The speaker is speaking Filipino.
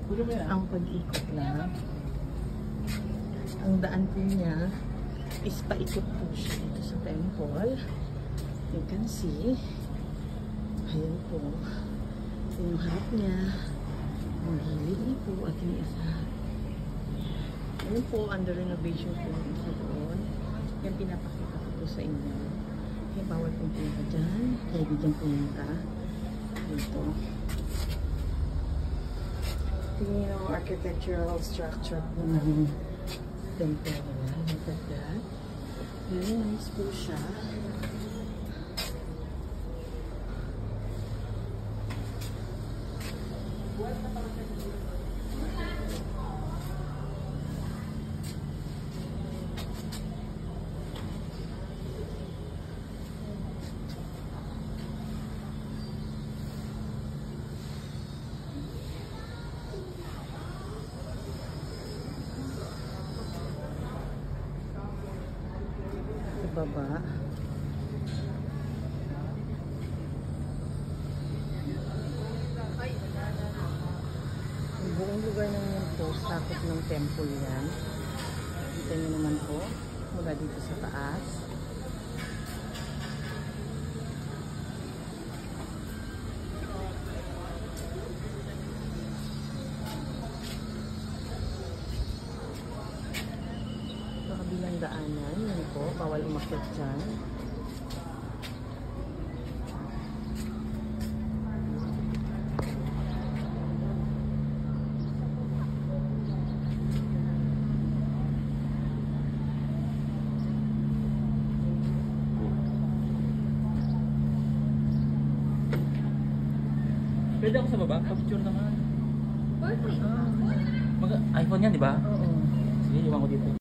ang pag-ikot lang. Ang daan po niya is paikot po siya dito sa temple. You can see. Ayan po. Yung harap niya. Ang gilid po at yung isa. Ayan po, under renovation po yung isa doon. Yan pinapakita ko po sa inyo. Kaya bawal pong punta dyan. Kaya bigyan pumunta. Dito. Tingnan yung architectural structure po ng temple. Look at that. Very nice po siya. Baba. Ang buong lugar na yan po, sakop ng temple yan. Kita nyo naman po, mula dito sa taas. Kabilang daanan, yan po, bawal umakyat dyan. Pwede ako sa baba? Pa-picture naman. Pwede. Mag-iPhone yan, di ba? Oo. Sige, iwan ko dito.